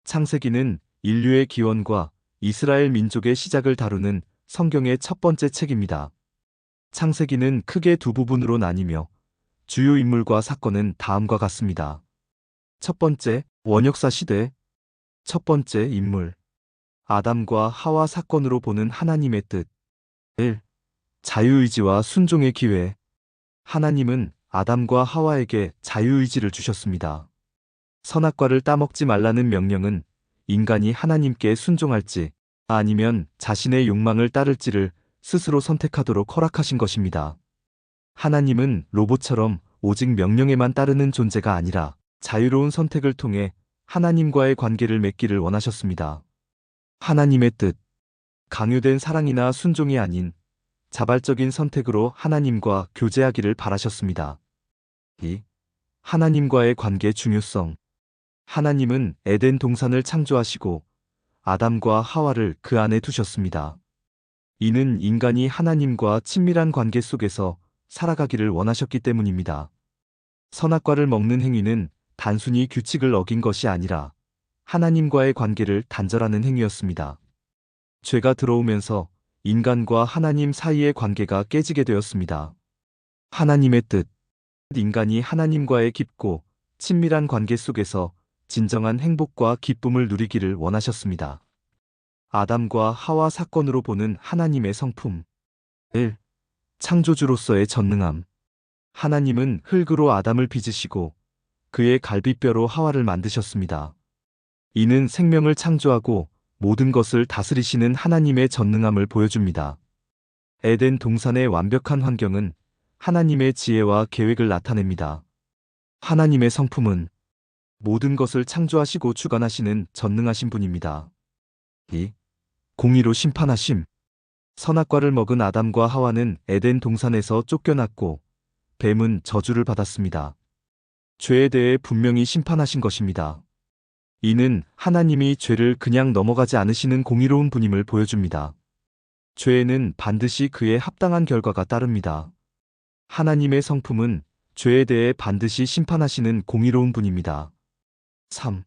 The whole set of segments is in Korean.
창세기는 인류의 기원과 이스라엘 민족의 시작을 다루는 성경의 첫 번째 책입니다. 창세기는 크게 두 부분으로 나뉘며 주요 인물과 사건은 다음과 같습니다. 첫 번째, 원역사 시대. 첫 번째 인물. 아담과 하와 사건으로 보는 하나님의 뜻. 1. 자유의지와 순종의 기회. 하나님은 아담과 하와에게 자유의지를 주셨습니다. 선악과를 따먹지 말라는 명령은 인간이 하나님께 순종할지 아니면 자신의 욕망을 따를지를 스스로 선택하도록 허락하신 것입니다. 하나님은 로봇처럼 오직 명령에만 따르는 존재가 아니라 자유로운 선택을 통해 하나님과의 관계를 맺기를 원하셨습니다. 하나님의 뜻. 강요된 사랑이나 순종이 아닌 자발적인 선택으로 하나님과 교제하기를 바라셨습니다. 2. 하나님과의 관계 중요성. 하나님은 에덴 동산을 창조하시고 아담과 하와를 그 안에 두셨습니다. 이는 인간이 하나님과 친밀한 관계 속에서 살아가기를 원하셨기 때문입니다. 선악과를 먹는 행위는 단순히 규칙을 어긴 것이 아니라 하나님과의 관계를 단절하는 행위였습니다. 죄가 들어오면서 인간과 하나님 사이의 관계가 깨지게 되었습니다. 하나님의 뜻. 인간이 하나님과의 깊고 친밀한 관계 속에서 진정한 행복과 기쁨을 누리기를 원하셨습니다. 아담과 하와 사건으로 보는 하나님의 성품. 1. 창조주로서의 전능함. 하나님은 흙으로 아담을 빚으시고 그의 갈비뼈로 하와를 만드셨습니다. 이는 생명을 창조하고 모든 것을 다스리시는 하나님의 전능함을 보여줍니다. 에덴 동산의 완벽한 환경은 하나님의 지혜와 계획을 나타냅니다. 하나님의 성품은 모든 것을 창조하시고 주관하시는 전능하신 분입니다. 2. 공의로 심판하심. 선악과를 먹은 아담과 하와는 에덴 동산에서 쫓겨났고 뱀은 저주를 받았습니다. 죄에 대해 분명히 심판하신 것입니다. 이는 하나님이 죄를 그냥 넘어가지 않으시는 공의로운 분임을 보여줍니다. 죄에는 반드시 그에 합당한 결과가 따릅니다. 하나님의 성품은 죄에 대해 반드시 심판하시는 공의로운 분입니다. 3.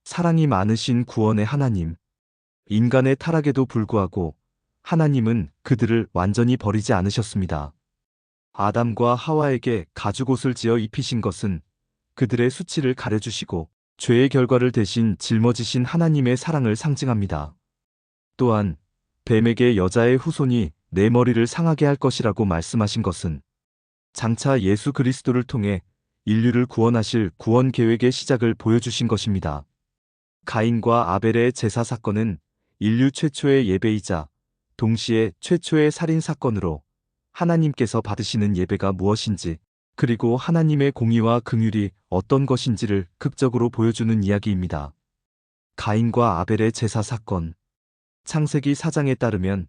사랑이 많으신 구원의 하나님. 인간의 타락에도 불구하고 하나님은 그들을 완전히 버리지 않으셨습니다. 아담과 하와에게 가죽옷을 지어 입히신 것은 그들의 수치를 가려주시고 죄의 결과를 대신 짊어지신 하나님의 사랑을 상징합니다. 또한 뱀에게 여자의 후손이 내 머리를 상하게 할 것이라고 말씀하신 것은 장차 예수 그리스도를 통해 인류를 구원하실 구원 계획의 시작을 보여주신 것입니다. 가인과 아벨의 제사 사건은 인류 최초의 예배이자 동시에 최초의 살인 사건으로 하나님께서 받으시는 예배가 무엇인지 그리고 하나님의 공의와 긍휼이 어떤 것인지를 극적으로 보여주는 이야기입니다. 가인과 아벨의 제사 사건. 창세기 4장에 따르면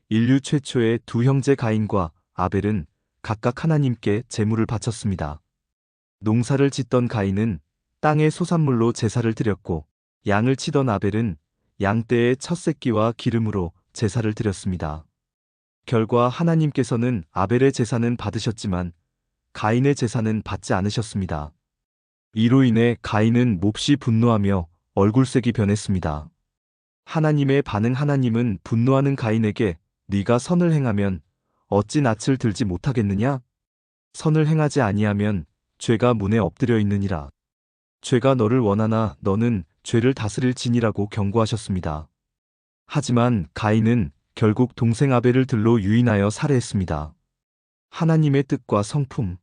인류 최초의 두 형제 가인과 아벨은 각각 하나님께 제물을 바쳤습니다. 농사를 짓던 가인은 땅의 소산물로 제사를 드렸고 양을 치던 아벨은 양떼의 첫 새끼와 기름으로 제사를 드렸습니다. 결과 하나님께서는 아벨의 제사는 받으셨지만 가인의 제사는 받지 않으셨습니다. 이로 인해 가인은 몹시 분노하며 얼굴색이 변했습니다. 하나님의 반응. 하나님은 분노하는 가인에게 네가 선을 행하면 어찌 낯을 들지 못하겠느냐? 선을 행하지 아니하면 죄가 문에 엎드려 있느니라. 죄가 너를 원하나 너는 죄를 다스릴 지니라고 경고하셨습니다. 하지만 가인은 결국 동생 아벨을 들로 유인하여 살해했습니다. 하나님의 뜻과 성품.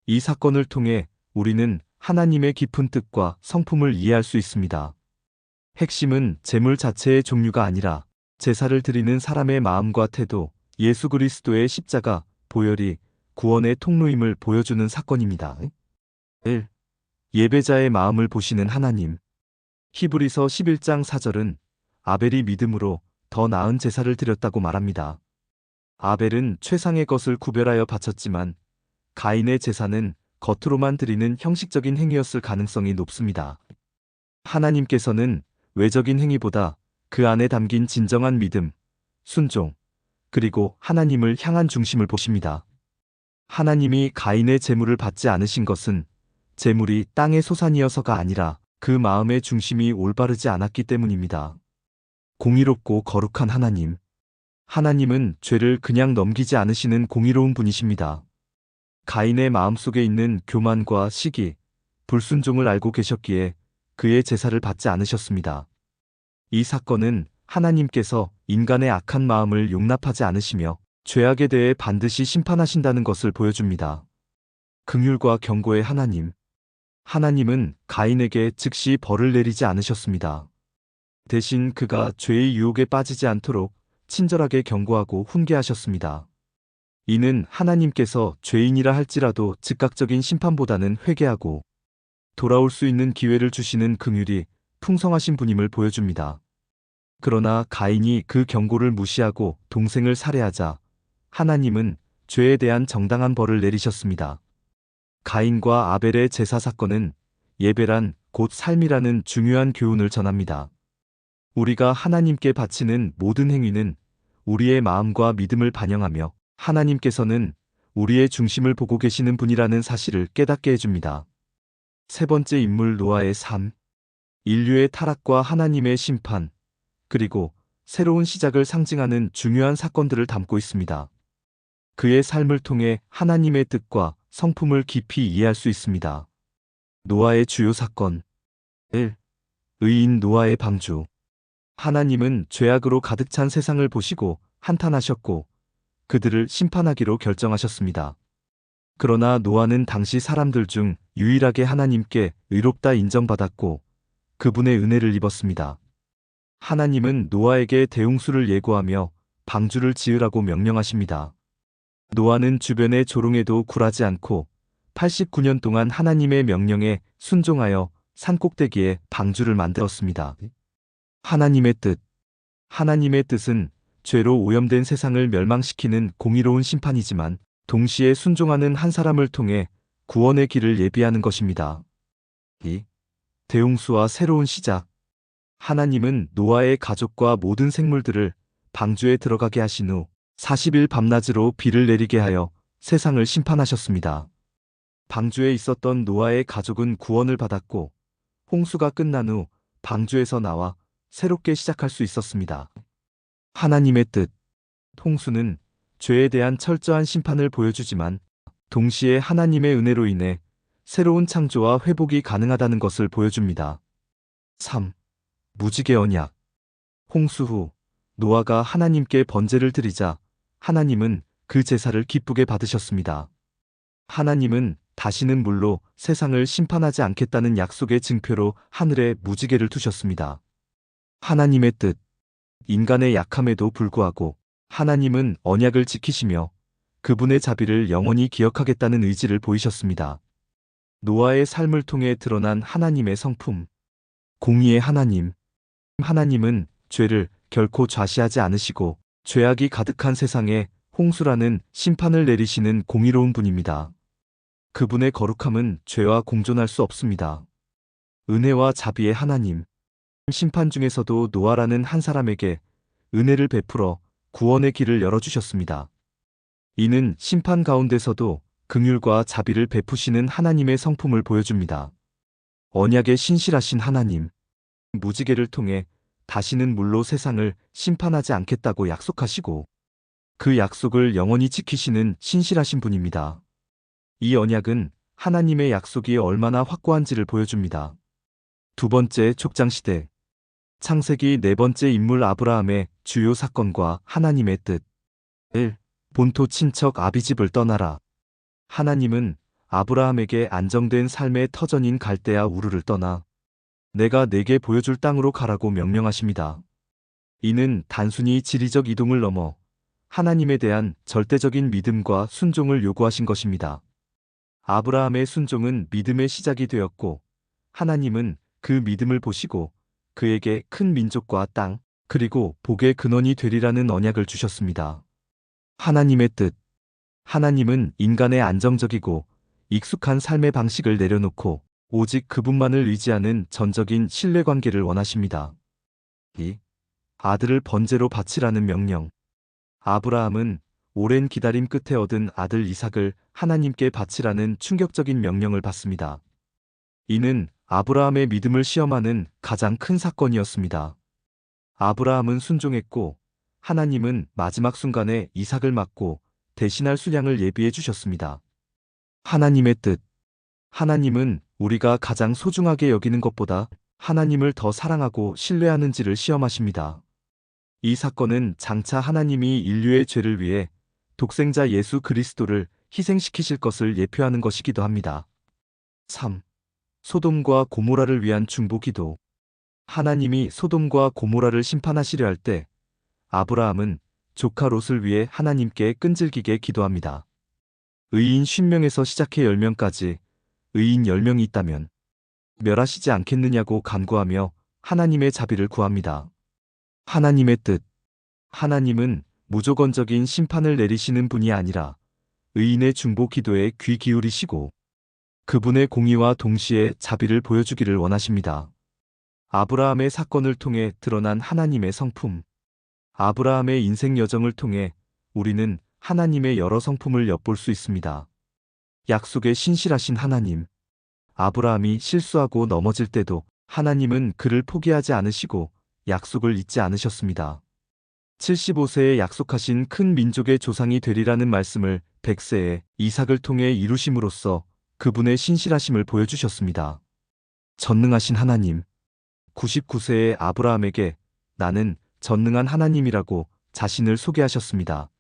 이 사건을 통해 우리는 하나님의 깊은 뜻과 성품을 이해할 수 있습니다. 핵심은 제물 자체의 종류가 아니라 제사를 드리는 사람의 마음과 태도, 예수 그리스도의 십자가, 보혈이 구원의 통로임을 보여주는 사건입니다. 1. 예배자의 마음을 보시는 하나님. 히브리서 11장 4절은 아벨이 믿음으로 더 나은 제사를 드렸다고 말합니다. 아벨은 최상의 것을 구별하여 바쳤지만 가인의 제사는 겉으로만 드리는 형식적인 행위였을 가능성이 높습니다. 하나님께서는 외적인 행위보다 그 안에 담긴 진정한 믿음, 순종, 그리고 하나님을 향한 중심을 보십니다. 하나님이 가인의 제물을 받지 않으신 것은 제물이 땅의 소산이어서가 아니라 그 마음의 중심이 올바르지 않았기 때문입니다. 공의롭고 거룩한 하나님. 하나님은 죄를 그냥 넘기지 않으시는 공의로운 분이십니다. 가인의 마음속에 있는 교만과 시기, 불순종을 알고 계셨기에 그의 제사를 받지 않으셨습니다. 이 사건은 하나님께서 인간의 악한 마음을 용납하지 않으시며 죄악에 대해 반드시 심판하신다는 것을 보여줍니다. 긍휼과 경고의 하나님. 하나님은 가인에게 즉시 벌을 내리지 않으셨습니다. 대신 그가 죄의 유혹에 빠지지 않도록 친절하게 경고하고 훈계하셨습니다. 이는 하나님께서 죄인이라 할지라도 즉각적인 심판보다는 회개하고 돌아올 수 있는 기회를 주시는 긍휼이 풍성하신 분임을 보여줍니다. 그러나 가인이 그 경고를 무시하고 동생을 살해하자 하나님은 죄에 대한 정당한 벌을 내리셨습니다. 가인과 아벨의 제사 사건은 예배란 곧 삶이라는 중요한 교훈을 전합니다. 우리가 하나님께 바치는 모든 행위는 우리의 마음과 믿음을 반영하며 하나님께서는 우리의 중심을 보고 계시는 분이라는 사실을 깨닫게 해줍니다. 세 번째 인물 노아의 삶. 인류의 타락과 하나님의 심판, 그리고 새로운 시작을 상징하는 중요한 사건들을 담고 있습니다. 그의 삶을 통해 하나님의 뜻과 성품을 깊이 이해할 수 있습니다. 노아의 주요 사건. 1. 의인 노아의 방주. 하나님은 죄악으로 가득 찬 세상을 보시고 한탄하셨고 그들을 심판하기로 결정하셨습니다. 그러나 노아는 당시 사람들 중 유일하게 하나님께 의롭다 인정받았고 그분의 은혜를 입었습니다. 하나님은 노아에게 대홍수를 예고하며 방주를 지으라고 명령하십니다. 노아는 주변의 조롱에도 굴하지 않고 89년 동안 하나님의 명령에 순종하여 산꼭대기에 방주를 만들었습니다. 하나님의 뜻. 하나님의 뜻은 죄로 오염된 세상을 멸망시키는 공의로운 심판이지만 동시에 순종하는 한 사람을 통해 구원의 길을 예비하는 것입니다. 2. 대홍수와 새로운 시작. 하나님은 노아의 가족과 모든 생물들을 방주에 들어가게 하신 후 40일 밤낮으로 비를 내리게 하여 세상을 심판하셨습니다. 방주에 있었던 노아의 가족은 구원을 받았고 홍수가 끝난 후 방주에서 나와 새롭게 시작할 수 있었습니다. 하나님의 뜻. 홍수는 죄에 대한 철저한 심판을 보여주지만 동시에 하나님의 은혜로 인해 새로운 창조와 회복이 가능하다는 것을 보여줍니다. 3. 무지개 언약. 홍수 후 노아가 하나님께 번제를 드리자 하나님은 그 제사를 기쁘게 받으셨습니다. 하나님은 다시는 물로 세상을 심판하지 않겠다는 약속의 증표로 하늘에 무지개를 두셨습니다. 하나님의 뜻. 인간의 약함에도 불구하고 하나님은 언약을 지키시며 그분의 자비를 영원히 기억하겠다는 의지를 보이셨습니다. 노아의 삶을 통해 드러난 하나님의 성품. 공의의 하나님. 하나님은 죄를 결코 좌시하지 않으시고 죄악이 가득한 세상에 홍수라는 심판을 내리시는 공의로운 분입니다. 그분의 거룩함은 죄와 공존할 수 없습니다. 은혜와 자비의 하나님. 심판 중에서도 노아라는 한 사람에게 은혜를 베풀어 구원의 길을 열어주셨습니다. 이는 심판 가운데서도 긍휼과 자비를 베푸시는 하나님의 성품을 보여줍니다. 언약에 신실하신 하나님. 무지개를 통해 다시는 물로 세상을 심판하지 않겠다고 약속하시고 그 약속을 영원히 지키시는 신실하신 분입니다. 이 언약은 하나님의 약속이 얼마나 확고한지를 보여줍니다. 두 번째 촉장시대. 창세기 네 번째 인물 아브라함의 주요 사건과 하나님의 뜻. 1. 본토 친척 아비집을 떠나라. 하나님은 아브라함에게 안정된 삶의 터전인 갈대아 우르를 떠나 내가 네게 보여줄 땅으로 가라고 명령하십니다. 이는 단순히 지리적 이동을 넘어 하나님에 대한 절대적인 믿음과 순종을 요구하신 것입니다. 아브라함의 순종은 믿음의 시작이 되었고 하나님은 그 믿음을 보시고 그에게 큰 민족과 땅, 그리고 복의 근원이 되리라는 언약을 주셨습니다. 하나님의 뜻. 하나님은 인간의 안정적이고 익숙한 삶의 방식을 내려놓고 오직 그분만을 의지하는 전적인 신뢰관계를 원하십니다. 2. 아들을 번제로 바치라는 명령. 아브라함은 오랜 기다림 끝에 얻은 아들 이삭을 하나님께 바치라는 충격적인 명령을 받습니다. 이는 아브라함의 믿음을 시험하는 가장 큰 사건이었습니다. 아브라함은 순종했고 하나님은 마지막 순간에 이삭을 맡고 대신할 수량을 예비해 주셨습니다. 하나님의 뜻. 하나님은 우리가 가장 소중하게 여기는 것보다 하나님을 더 사랑하고 신뢰하는지를 시험하십니다. 이 사건은 장차 하나님이 인류의 죄를 위해 독생자 예수 그리스도를 희생시키실 것을 예표하는 것이기도 합니다. 3. 소돔과 고모라를 위한 중보 기도. 하나님이 소돔과 고모라를 심판하시려 할 때 아브라함은 조카 롯을 위해 하나님께 끈질기게 기도합니다. 의인 50명에서 시작해 10명까지 의인 10명이 있다면 멸하시지 않겠느냐고 간구하며 하나님의 자비를 구합니다. 하나님의 뜻. 하나님은 무조건적인 심판을 내리시는 분이 아니라 의인의 중보 기도에 귀 기울이시고 그분의 공의와 동시에 자비를 보여주기를 원하십니다. 아브라함의 사건을 통해 드러난 하나님의 성품. 아브라함의 인생 여정을 통해 우리는 하나님의 여러 성품을 엿볼 수 있습니다. 약속에 신실하신 하나님. 아브라함이 실수하고 넘어질 때도 하나님은 그를 포기하지 않으시고 약속을 잊지 않으셨습니다. 75세에 약속하신 큰 민족의 조상이 되리라는 말씀을 100세에 이삭을 통해 이루심으로써 그분의 신실하심을 보여주셨습니다. 전능하신 하나님. 99세의 아브라함에게 나는 전능한 하나님이라고 자신을 소개하셨습니다.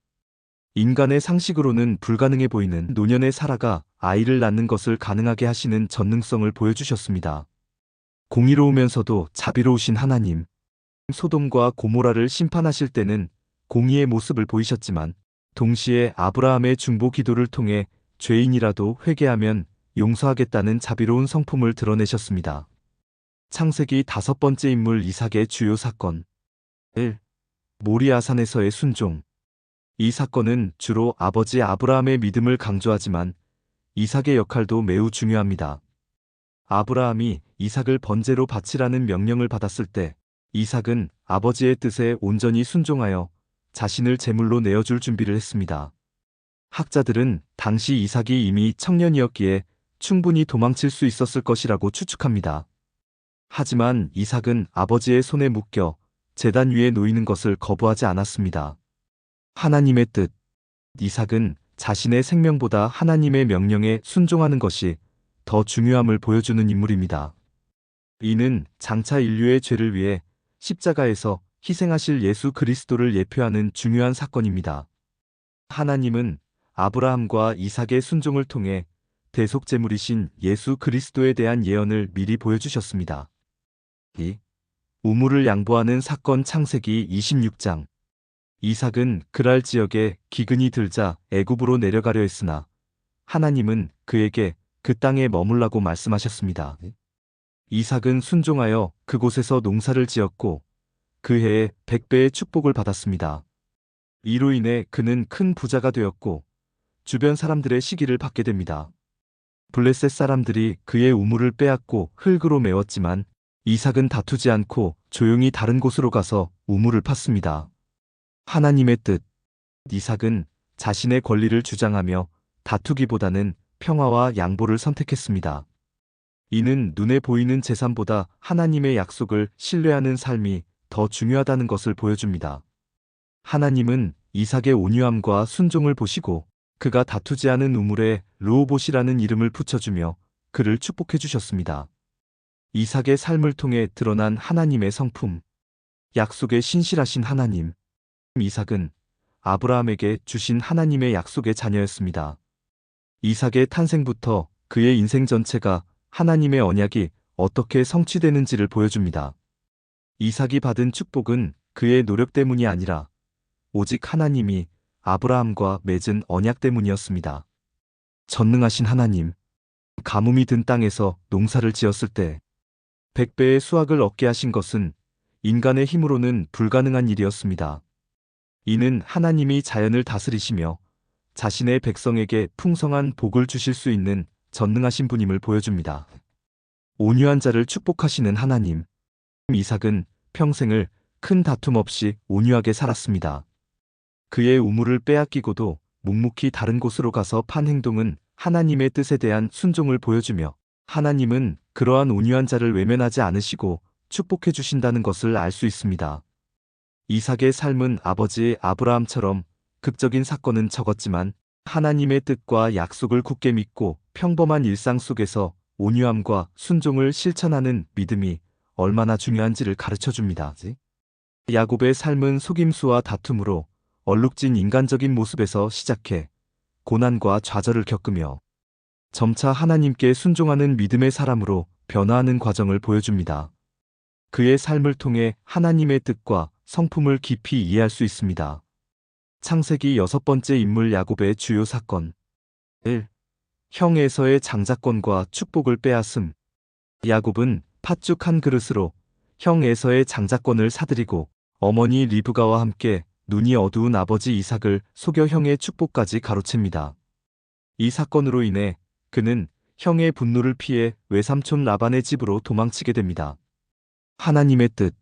인간의 상식으로는 불가능해 보이는 노년의 사라가 아이를 낳는 것을 가능하게 하시는 전능성을 보여주셨습니다. 공의로우면서도 자비로우신 하나님. 소돔과 고모라를 심판하실 때는 공의의 모습을 보이셨지만 동시에 아브라함의 중보 기도를 통해 죄인이라도 회개하면 용서하겠다는 자비로운 성품을 드러내셨습니다. 창세기 5번째 인물 이삭의 주요 사건. 1. 모리아산에서의 순종. 이 사건은 주로 아버지 아브라함의 믿음을 강조하지만 이삭의 역할도 매우 중요합니다. 아브라함이 이삭을 번제로 바치라는 명령을 받았을 때 이삭은 아버지의 뜻에 온전히 순종하여 자신을 제물로 내어줄 준비를 했습니다. 학자들은 당시 이삭이 이미 청년이었기에 충분히 도망칠 수 있었을 것이라고 추측합니다. 하지만 이삭은 아버지의 손에 묶여 제단 위에 놓이는 것을 거부하지 않았습니다. 하나님의 뜻. 이삭은 자신의 생명보다 하나님의 명령에 순종하는 것이 더 중요함을 보여주는 인물입니다. 이는 장차 인류의 죄를 위해 십자가에서 희생하실 예수 그리스도를 예표하는 중요한 사건입니다. 하나님은 아브라함과 이삭의 순종을 통해 대속제물이신 예수 그리스도에 대한 예언을 미리 보여주셨습니다. 2. 우물을 양보하는 사건. 창세기 26장. 이삭은 그랄 지역에 기근이 들자 애굽으로 내려가려 했으나 하나님은 그에게 그 땅에 머물라고 말씀하셨습니다. 이삭은 순종하여 그곳에서 농사를 지었고 그 해에 100배의 축복을 받았습니다. 이로 인해 그는 큰 부자가 되었고 주변 사람들의 시기를 받게 됩니다. 블레셋 사람들이 그의 우물을 빼앗고 흙으로 메웠지만 이삭은 다투지 않고 조용히 다른 곳으로 가서 우물을 팠습니다. 하나님의 뜻. 이삭은 자신의 권리를 주장하며 다투기보다는 평화와 양보를 선택했습니다. 이는 눈에 보이는 재산보다 하나님의 약속을 신뢰하는 삶이 더 중요하다는 것을 보여줍니다. 하나님은 이삭의 온유함과 순종을 보시고 그가 다투지 않은 우물에 르호봇이라는 이름을 붙여주며 그를 축복해 주셨습니다. 이삭의 삶을 통해 드러난 하나님의 성품. 약속에 신실하신 하나님. 이삭은 아브라함에게 주신 하나님의 약속의 자녀였습니다. 이삭의 탄생부터 그의 인생 전체가 하나님의 언약이 어떻게 성취되는지를 보여줍니다. 이삭이 받은 축복은 그의 노력 때문이 아니라 오직 하나님이 아브라함과 맺은 언약 때문이었습니다. 전능하신 하나님. 가뭄이 든 땅에서 농사를 지었을 때 100배의 수확을 얻게 하신 것은 인간의 힘으로는 불가능한 일이었습니다. 이는 하나님이 자연을 다스리시며 자신의 백성에게 풍성한 복을 주실 수 있는 전능하신 분임을 보여줍니다. 온유한 자를 축복하시는 하나님. 이삭은 평생을 큰 다툼 없이 온유하게 살았습니다. 그의 우물을 빼앗기고도 묵묵히 다른 곳으로 가서 판 행동은 하나님의 뜻에 대한 순종을 보여주며 하나님은 그러한 온유한 자를 외면하지 않으시고 축복해 주신다는 것을 알 수 있습니다. 이삭의 삶은 아버지 아브라함처럼 극적인 사건은 적었지만 하나님의 뜻과 약속을 굳게 믿고 평범한 일상 속에서 온유함과 순종을 실천하는 믿음이 얼마나 중요한지를 가르쳐 줍니다. 야곱의 삶은 속임수와 다툼으로 얼룩진 인간적인 모습에서 시작해 고난과 좌절을 겪으며 점차 하나님께 순종하는 믿음의 사람으로 변화하는 과정을 보여줍니다. 그의 삶을 통해 하나님의 뜻과 성품을 깊이 이해할 수 있습니다. 창세기 6번째 인물 야곱의 주요 사건 1. 형 에서의 장자권과 축복을 빼앗음. 야곱은 팥죽 한 그릇으로 형 에서의 장자권을 사들이고 어머니 리브가와 함께 눈이 어두운 아버지 이삭을 속여 형의 축복까지 가로챕니다. 이 사건으로 인해 그는 형의 분노를 피해 외삼촌 라반의 집으로 도망치게 됩니다. 하나님의 뜻,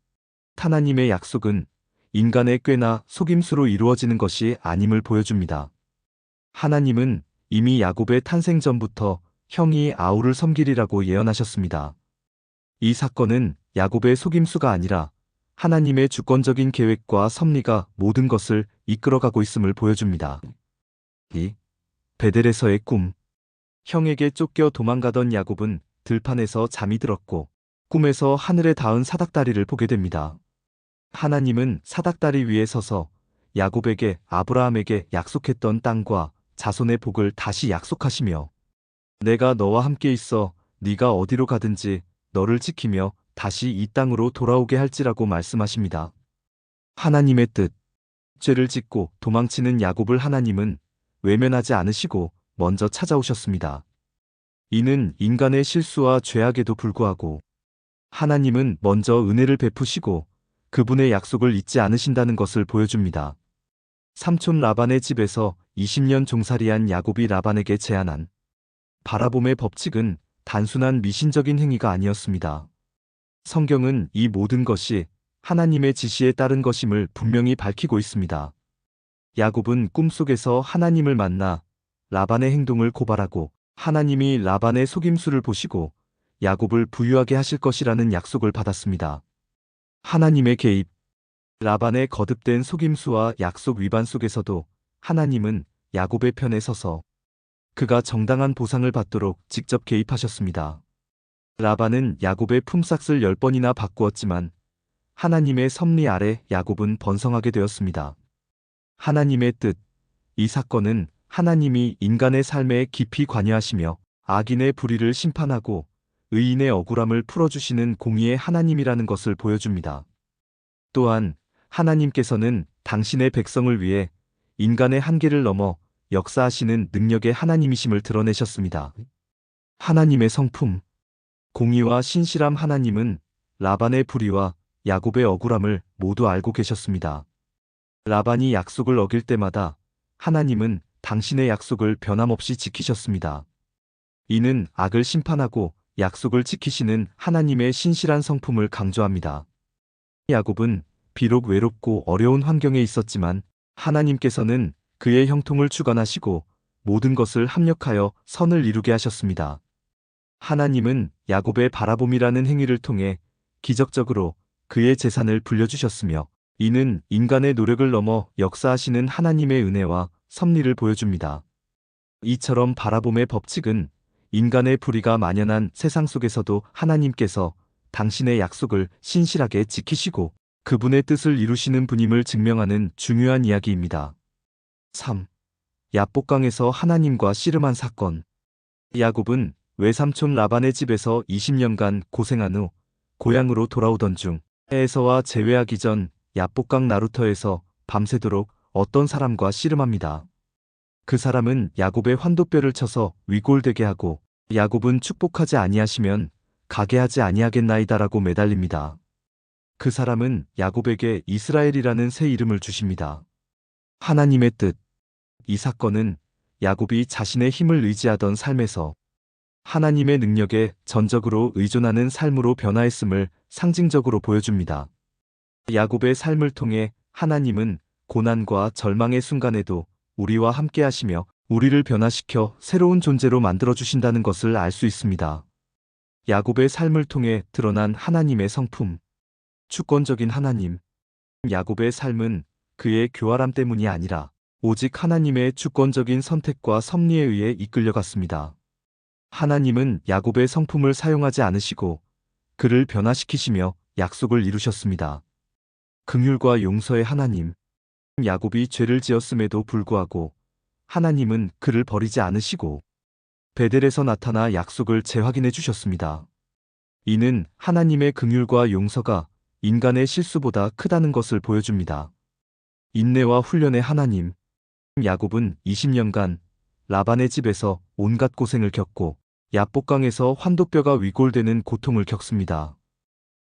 하나님의 약속은 인간의 꾀나 속임수로 이루어지는 것이 아님을 보여줍니다. 하나님은 이미 야곱의 탄생 전부터 형이 아우를 섬기리라고 예언하셨습니다. 이 사건은 야곱의 속임수가 아니라 하나님의 주권적인 계획과 섭리가 모든 것을 이끌어가고 있음을 보여줍니다. 2. 베델에서의 꿈. 형에게 쫓겨 도망가던 야곱은 들판에서 잠이 들었고 꿈에서 하늘에 닿은 사닥다리를 보게 됩니다. 하나님은 사닥다리 위에 서서 야곱에게 아브라함에게 약속했던 땅과 자손의 복을 다시 약속하시며 내가 너와 함께 있어 네가 어디로 가든지 너를 지키며 다시 이 땅으로 돌아오게 할지라고 말씀하십니다. 하나님의 뜻. 죄를 짓고 도망치는 야곱을 하나님은 외면하지 않으시고 먼저 찾아오셨습니다. 이는 인간의 실수와 죄악에도 불구하고 하나님은 먼저 은혜를 베푸시고 그분의 약속을 잊지 않으신다는 것을 보여줍니다. 삼촌 라반의 집에서 20년 종살이한 야곱이 라반에게 제안한 바라봄의 법칙은 단순한 미신적인 행위가 아니었습니다. 성경은 이 모든 것이 하나님의 지시에 따른 것임을 분명히 밝히고 있습니다. 야곱은 꿈속에서 하나님을 만나 라반의 행동을 고발하고 하나님이 라반의 속임수를 보시고 야곱을 부유하게 하실 것이라는 약속을 받았습니다. 하나님의 개입. 라반의 거듭된 속임수와 약속 위반 속에서도 하나님은 야곱의 편에 서서 그가 정당한 보상을 받도록 직접 개입하셨습니다. 라반은 야곱의 품삯을 10번이나 바꾸었지만 하나님의 섭리 아래 야곱은 번성하게 되었습니다. 하나님의 뜻. 이 사건은 하나님이 인간의 삶에 깊이 관여하시며 악인의 불의를 심판하고 의인의 억울함을 풀어주시는 공의의 하나님이라는 것을 보여줍니다. 또한 하나님께서는 당신의 백성을 위해 인간의 한계를 넘어 역사하시는 능력의 하나님이심을 드러내셨습니다. 하나님의 성품. 공의와 신실함. 하나님은 라반의 불의와 야곱의 억울함을 모두 알고 계셨습니다. 라반이 약속을 어길 때마다 하나님은 당신의 약속을 변함없이 지키셨습니다. 이는 악을 심판하고 약속을 지키시는 하나님의 신실한 성품을 강조합니다. 야곱은 비록 외롭고 어려운 환경에 있었지만 하나님께서는 그의 형통을 주관하시고 모든 것을 합력하여 선을 이루게 하셨습니다. 하나님은 야곱의 바라봄이라는 행위를 통해 기적적으로 그의 재산을 불려주셨으며 이는 인간의 노력을 넘어 역사하시는 하나님의 은혜와 섭리를 보여줍니다. 이처럼 바라봄의 법칙은 인간의 불의가 만연한 세상 속에서도 하나님께서 당신의 약속을 신실하게 지키시고 그분의 뜻을 이루시는 분임을 증명하는 중요한 이야기입니다. 3. 야복강에서 하나님과 씨름한 사건. 야곱은 외삼촌 라반의 집에서 20년간 고생한 후 고향으로 돌아오던 중 에서와 재회하기 전 야복강 나루터에서 밤새도록 어떤 사람과 씨름합니다. 그 사람은 야곱의 환도뼈를 쳐서 위골되게 하고 야곱은 축복하지 아니하시면 가게 하지 아니하겠나이다라고 매달립니다. 그 사람은 야곱에게 이스라엘이라는 새 이름을 주십니다. 하나님의 뜻. 이 사건은 야곱이 자신의 힘을 의지하던 삶에서 하나님의 능력에 전적으로 의존하는 삶으로 변화했음을 상징적으로 보여줍니다. 야곱의 삶을 통해 하나님은 고난과 절망의 순간에도 우리와 함께 하시며 우리를 변화시켜 새로운 존재로 만들어주신다는 것을 알 수 있습니다. 야곱의 삶을 통해 드러난 하나님의 성품. 주권적인 하나님. 야곱의 삶은 그의 교활함 때문이 아니라 오직 하나님의 주권적인 선택과 섭리에 의해 이끌려갔습니다. 하나님은 야곱의 성품을 사용하지 않으시고 그를 변화시키시며 약속을 이루셨습니다. 긍휼과 용서의 하나님. 야곱이 죄를 지었음에도 불구하고 하나님은 그를 버리지 않으시고 베델에서 나타나 약속을 재확인해 주셨습니다. 이는 하나님의 긍휼과 용서가 인간의 실수보다 크다는 것을 보여줍니다. 인내와 훈련의 하나님. 야곱은 20년간 라반의 집에서 온갖 고생을 겪고 야복강에서 환도뼈가 위골되는 고통을 겪습니다.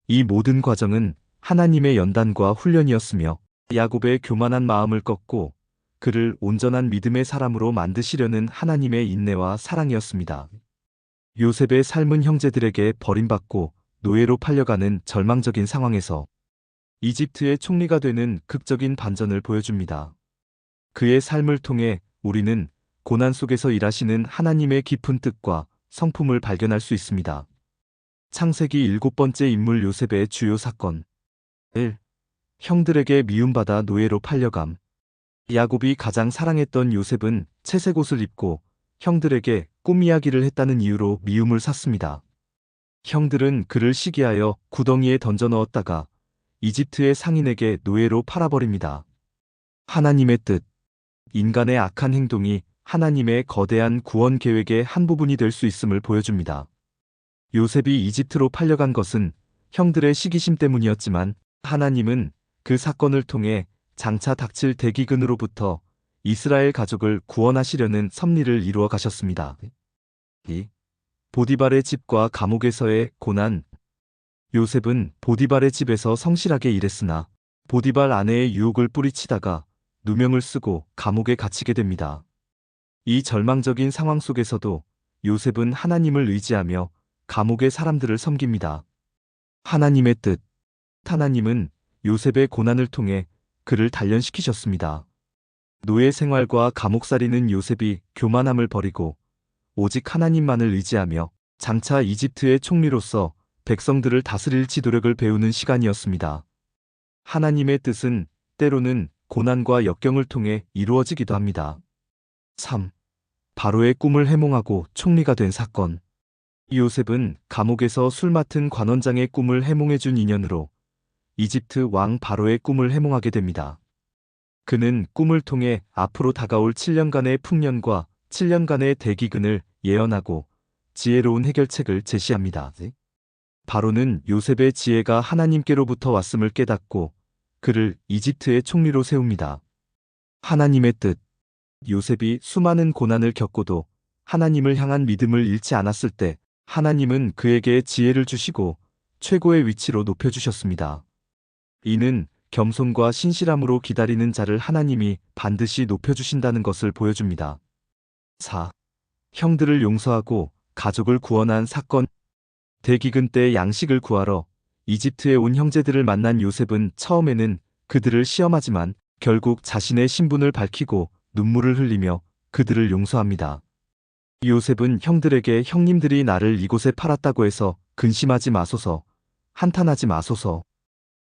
이 모든 과정은 하나님의 연단과 훈련이었으며 야곱의 교만한 마음을 꺾고 그를 온전한 믿음의 사람으로 만드시려는 하나님의 인내와 사랑이었습니다. 요셉의 삶은 형제들에게 버림받고 노예로 팔려가는 절망적인 상황에서 이집트의 총리가 되는 극적인 반전을 보여줍니다. 그의 삶을 통해 우리는 고난 속에서 일하시는 하나님의 깊은 뜻과 성품을 발견할 수 있습니다. 창세기 7번째 인물 요셉의 주요 사건. 1. 형들에게 미움받아 노예로 팔려감. 야곱이 가장 사랑했던 요셉은 채색 옷을 입고 형들에게 꿈 이야기를 했다는 이유로 미움을 샀습니다. 형들은 그를 시기하여 구덩이에 던져 넣었다가 이집트의 상인에게 노예로 팔아버립니다. 하나님의 뜻. 인간의 악한 행동이 하나님의 거대한 구원 계획의 한 부분이 될 수 있음을 보여줍니다. 요셉이 이집트로 팔려간 것은 형들의 시기심 때문이었지만 하나님은 그 사건을 통해 장차 닥칠 대기근으로부터 이스라엘 가족을 구원하시려는 섭리를 이루어 가셨습니다. 2. 보디발의 집과 감옥에서의 고난. 요셉은 보디발의 집에서 성실하게 일했으나 보디발 아내의 유혹을 뿌리치다가 누명을 쓰고 감옥에 갇히게 됩니다. 이 절망적인 상황 속에서도 요셉은 하나님을 의지하며 감옥의 사람들을 섬깁니다. 하나님의 뜻. 하나님은 요셉의 고난을 통해 그를 단련시키셨습니다. 노예 생활과 감옥살이는 요셉이 교만함을 버리고 오직 하나님만을 의지하며 장차 이집트의 총리로서 백성들을 다스릴 지도력을 배우는 시간이었습니다. 하나님의 뜻은 때로는 고난과 역경을 통해 이루어지기도 합니다. 3. 바로의 꿈을 해몽하고 총리가 된 사건. 요셉은 감옥에서 술 맡은 관원장의 꿈을 해몽해준 인연으로 이집트 왕 바로의 꿈을 해몽하게 됩니다. 그는 꿈을 통해 앞으로 다가올 7년간의 풍년과 7년간의 대기근을 예언하고 지혜로운 해결책을 제시합니다. 바로는 요셉의 지혜가 하나님께로부터 왔음을 깨닫고 그를 이집트의 총리로 세웁니다. 하나님의 뜻. 요셉이 수많은 고난을 겪고도 하나님을 향한 믿음을 잃지 않았을 때 하나님은 그에게 지혜를 주시고 최고의 위치로 높여주셨습니다. 이는 겸손과 신실함으로 기다리는 자를 하나님이 반드시 높여주신다는 것을 보여줍니다. 4. 형들을 용서하고 가족을 구원한 사건. 대기근 때 양식을 구하러 이집트에 온 형제들을 만난 요셉은 처음에는 그들을 시험하지만 결국 자신의 신분을 밝히고 눈물을 흘리며 그들을 용서합니다. 요셉은 형들에게 형님들이 나를 이곳에 팔았다고 해서 근심하지 마소서, 한탄하지 마소서.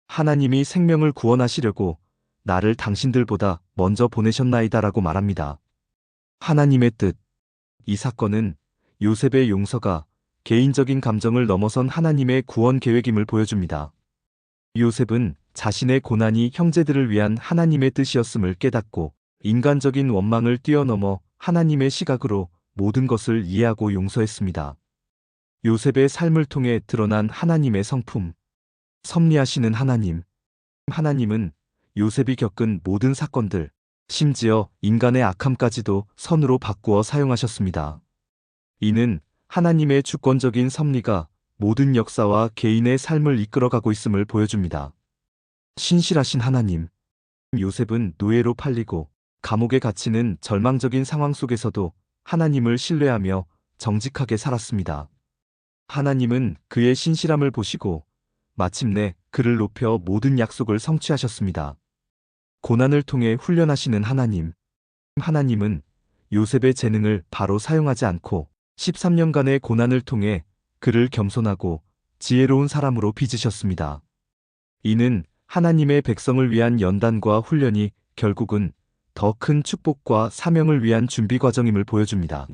하나님이 생명을 구원하시려고 나를 당신들보다 먼저 보내셨나이다라고 말합니다. 하나님의 뜻. 이 사건은 요셉의 용서가 개인적인 감정을 넘어선 하나님의 구원 계획임을 보여줍니다. 요셉은 자신의 고난이 형제들을 위한 하나님의 뜻이었음을 깨닫고 인간적인 원망을 뛰어넘어 하나님의 시각으로 모든 것을 이해하고 용서했습니다. 요셉의 삶을 통해 드러난 하나님의 성품. 섭리하시는 하나님. 하나님은 요셉이 겪은 모든 사건들, 심지어 인간의 악함까지도 선으로 바꾸어 사용하셨습니다. 이는 하나님의 주권적인 섭리가 모든 역사와 개인의 삶을 이끌어가고 있음을 보여줍니다. 신실하신 하나님. 요셉은 노예로 팔리고 감옥에 갇히는 절망적인 상황 속에서도 하나님을 신뢰하며 정직하게 살았습니다. 하나님은 그의 신실함을 보시고 마침내 그를 높여 모든 약속을 성취하셨습니다. 고난을 통해 훈련하시는 하나님. 하나님은 요셉의 재능을 바로 사용하지 않고 13년간의 고난을 통해 그를 겸손하고 지혜로운 사람으로 빚으셨습니다. 이는 하나님의 백성을 위한 연단과 훈련이 결국은 더 큰 축복과 사명을 위한 준비 과정임을 보여줍니다.